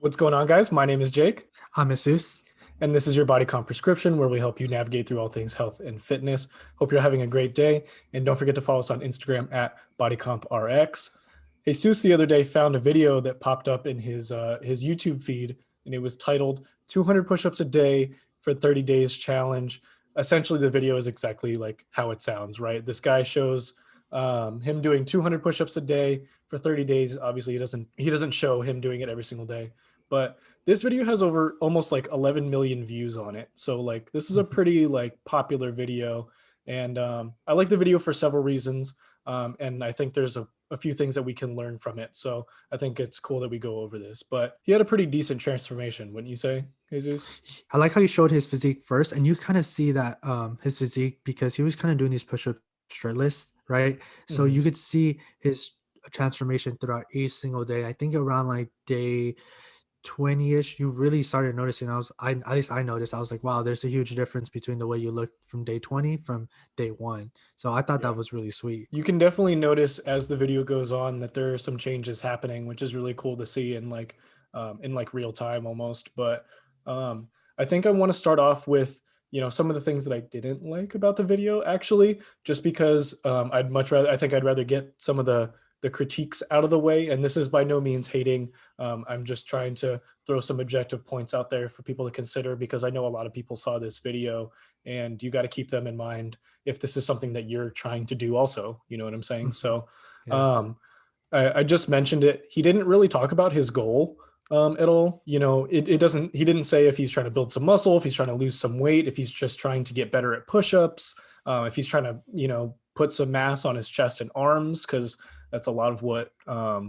What's going on, guys? My name is Jake, I'm Jesus. and this is your Body Comp Prescription, where we help you navigate through all things health and fitness. Hope you're having a great day, and don't forget to follow us on Instagram at bodycomprx. Jesus the other day found a video that popped up in his YouTube feed, and it was titled "200 Push-ups a Day for 30 Days Challenge." Essentially, the video is exactly like how it sounds, right? This guy shows him doing 200 push-ups a day for 30 days. Obviously, he doesn't show him doing it every single day, but this video has over almost like 11 million views on it. So like this is a pretty like popular video, and I like the video for several reasons. And I think there's a few things that we can learn from it. So I think it's cool that we go over this. But he had a pretty decent transformation, wouldn't you say, Jesus? I like how you showed his physique first, and you kind of see that his physique because he was kind of doing these push-ups shirtless, right? So Hmm. you could see his transformation throughout each single day. I think around like day 20-ish, you really started noticing. At least I noticed. I was like, wow, there's a huge difference between the way you looked from day 20 from day one. So I thought Yeah. that was really sweet. You can definitely notice as the video goes on that there are some changes happening, which is really cool to see in like real time almost. But um, I think I want to start off with some of the things that I didn't like about the video actually, just because I think I'd rather get some of the critiques out of the way. And this is by no means hating. I'm just trying to throw some objective points out there for people to consider because I know a lot of people saw this video, and you got to keep them in mind if this is something that you're trying to do also, you know what I'm saying? Mhm. So Yeah. um I just mentioned it. He didn't really talk about his goal at all. It doesn't, he didn't say if he's trying to build some muscle, if he's trying to lose some weight, if he's just trying to get better at push-ups, if he's trying to, put some mass on his chest and arms, because that's a lot of what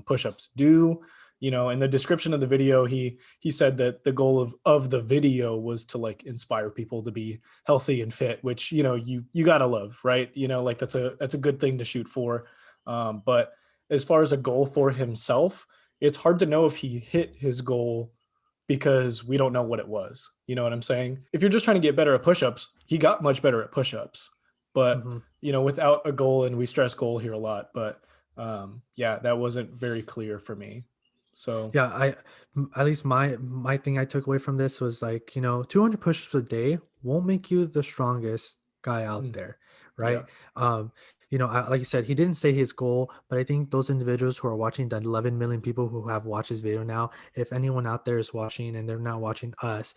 push-ups do. In the description of the video, he said that the goal of the video was to like inspire people to be healthy and fit, which you gotta love, right? Like that's a good thing to shoot for. But as far as a goal for himself, it's hard to know if he hit his goal because we don't know what it was. You know what I'm saying? If you're just trying to get better at push-ups, he got much better at push-ups. But Mhm. without a goal, and we stress goal here a lot, but yeah, that wasn't very clear for me. So Yeah, at least my thing I took away from this was like, 200 push-ups a day won't make you the strongest guy out mm, there, yeah. right? Um, like you said, he didn't say his goal, but I think those individuals who are watching, the 11 million people who have watched this video now, if anyone out there is watching and they're not watching us,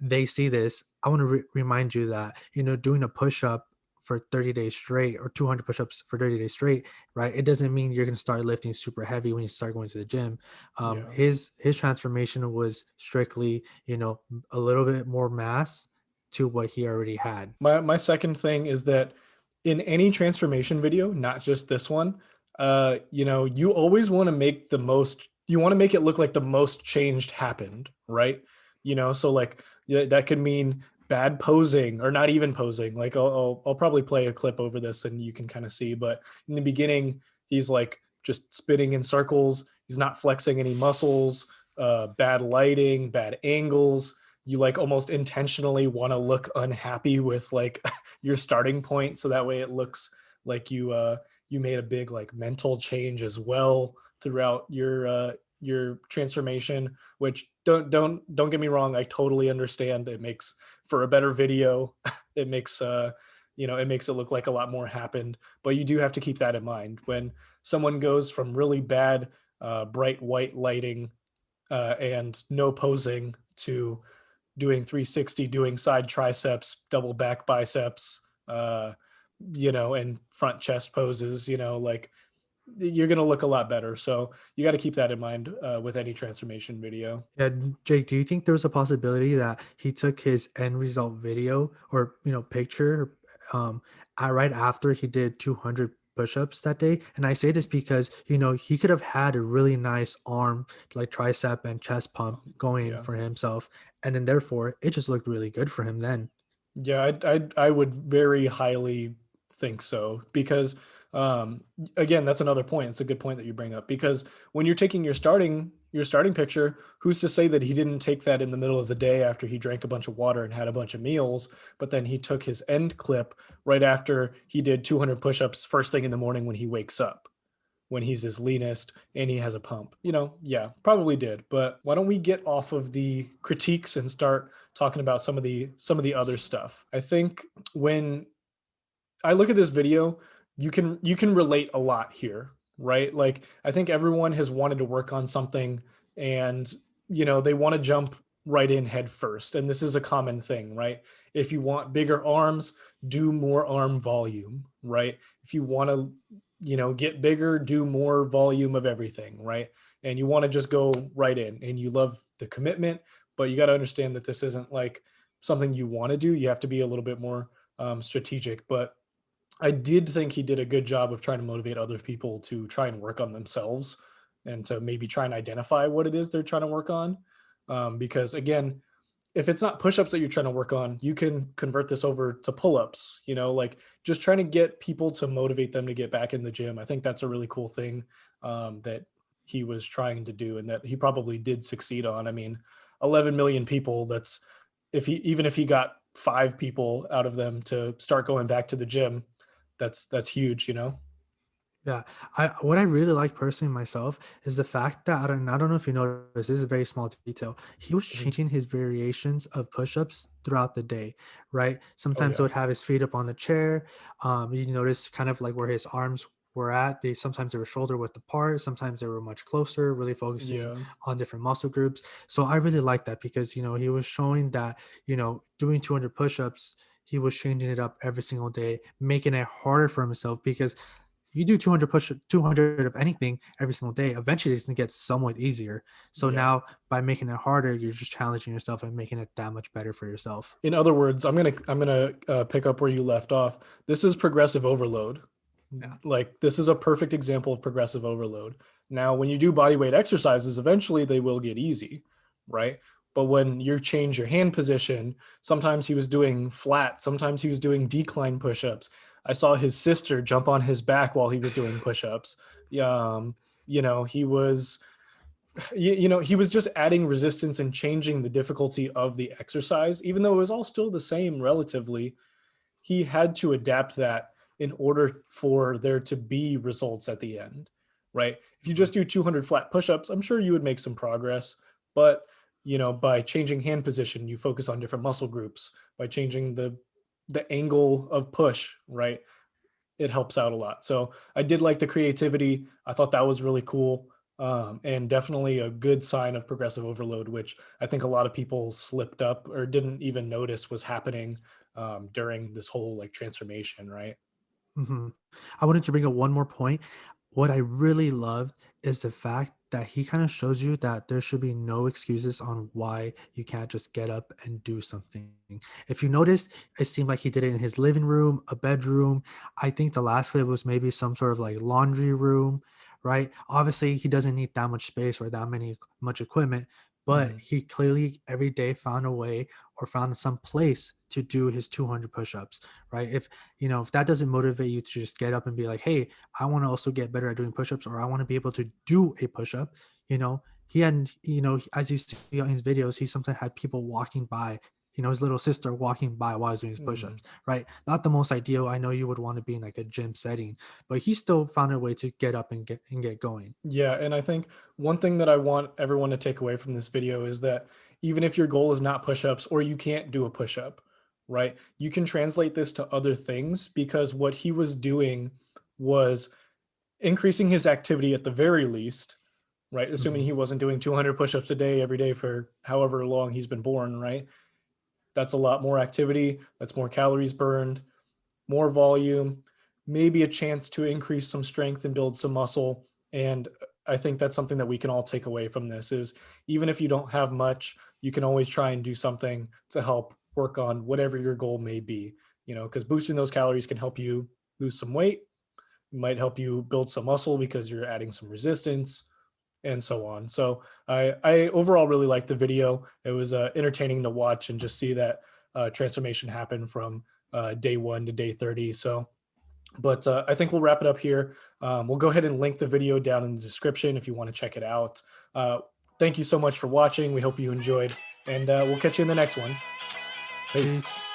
they see this, I want to remind you that, doing a push up for 30 days straight or 200 push ups for 30 days straight, right? It doesn't mean you're going to start lifting super heavy when you start going to the gym. Yeah. His transformation was strictly, a little bit more mass to what he already had. My second thing is that in any transformation video, not just this one, you always want to make the most, you want to make it look like the most changed happened, right? So like yeah, that could mean bad posing or not even posing. Like I'll probably play a clip over this and you can kind of see, but in the beginning, he's like just spinning in circles. He's not flexing any muscles, bad lighting, bad angles. You like almost intentionally want to look unhappy with like your starting point, so that way it looks like you made a big like mental change as well throughout your transformation, which don't get me wrong, I totally understand. It makes for a better video. It makes it makes it look like a lot more happened, but you do have to keep that in mind when someone goes from really bad bright white lighting and no posing to doing 360, doing side triceps, double back biceps, and front chest poses, like you're going to look a lot better. So you got to keep that in mind with any transformation video. Yeah, Jake, do you think there was a possibility that he took his end result video or picture um right after he did 200 push-ups that day? And I say this because he could have had a really nice arm like tricep and chest pump going Yeah. for himself, and then therefore it just looked really good for him then. Yeah, I would very highly think so because again, that's another point. It's a good point that you bring up because when you're taking your starting picture, who's to say that he didn't take that in the middle of the day after he drank a bunch of water and had a bunch of meals, but then he took his end clip right after he did 200 push-ups first thing in the morning when he wakes up. when he's his leanest and he has a pump. Yeah, probably did. But why don't we get off of the critiques and start talking about some of the other stuff? I think when I look at this video, you can relate a lot here, right? Like I think everyone has wanted to work on something and they want to jump right in head first. And this is a common thing, right? If you want bigger arms, do more arm volume, right? If you want to, get bigger, do more volume of everything, right? And you want to just go right in and you love the commitment, but you got to understand that this isn't like something you want to do. You have to be a little bit more strategic. But I did think he did a good job of trying to motivate other people to try and work on themselves and to maybe try and identify what it is they're trying to work on. Because again, if it's not push-ups that you're trying to work on, you can convert this over to pull-ups, like just trying to get people to motivate them to get back in the gym. I think that's a really cool thing that he was trying to do and that he probably did succeed on. I mean, 11 million people, that's if he got 5 people out of them to start going back to the gym, that's huge. Yeah, I what I really like personally myself is the fact that I don't know if you noticed, this is a very small detail. He was Mhm. changing his variations of push-ups throughout the day, right? Oh Sometimes he yeah. would have his feet up on the chair. You notice kind of like where his arms were at. They were shoulder width apart, sometimes they were much closer, really focusing Yeah. on different muscle groups. So I really like that because he was showing that, doing 200 push-ups, he was changing it up every single day, making it harder for himself because you do 200 of anything every single day, eventually it's going to get somewhat easier. So Yeah. now by making it harder, you're just challenging yourself and making it that much better for yourself. In other words, I'm gonna pick up where you left off. This is progressive overload. Yeah. Like this is a perfect example of progressive overload. Now, when you do body weight exercises, eventually they will get easy, right? But when you change your hand position, sometimes he was doing flat, sometimes he was doing decline push-ups. I saw his sister jump on his back while he was doing push-ups. He was he was just adding resistance and changing the difficulty of the exercise, even though it was all still the same relatively. He had to adapt that in order for there to be results at the end, right? If you Mhm. just do 200 flat push-ups, I'm sure you would make some progress, but by changing hand position, you focus on different muscle groups. By changing the angle of push, right? It helps out a lot. So I did like the creativity. I thought that was really cool. And definitely a good sign of progressive overload, which I think a lot of people slipped up or didn't even notice was happening during this whole like transformation, right? Mhm. I wanted to bring up one more point. What I really loved is the fact that he kind of shows you that there should be no excuses on why you can't just get up and do something. If you noticed, it seemed like he did it in his living room, a bedroom. I think the last clip was maybe some sort of like laundry room, right? Obviously, he doesn't need that much space or that many much equipment, but Mhm. he clearly every day found a way or found some place to do his 200 push-ups, right? If that doesn't motivate you to just get up and be like, hey, I want to also get better at doing push-ups, or I want to be able to do a push-up, he had, as you see on his videos, he sometimes had people walking by, his little sister walking by while he's doing his Mhm. push-ups, right? Not the most ideal. I know you would want to be in like a gym setting, but he still found a way to get up and get going. Yeah, and I think one thing that I want everyone to take away from this video is that even if your goal is not push-ups or you can't do a push-up, right? You can translate this to other things because what he was doing was increasing his activity at the very least, right? Assuming Hmm. he wasn't doing 200 push-ups a day every day for however long he's been born, right? That's a lot more activity, that's more calories burned, more volume, maybe a chance to increase some strength and build some muscle. And I think that's something that we can all take away from this is even if you don't have much, you can always try and do something to help work on whatever your goal may be, because boosting those calories can help you lose some weight. It might help you build some muscle because you're adding some resistance and so on. So I overall really liked the video. It was entertaining to watch and just see that transformation happen from day one to day 30. So, but I think we'll wrap it up here. We'll go ahead and link the video down in the description if you want to check it out. Uh, Thank you so much for watching. We hope you enjoyed, and we'll catch you in the next one. Peace. Peace.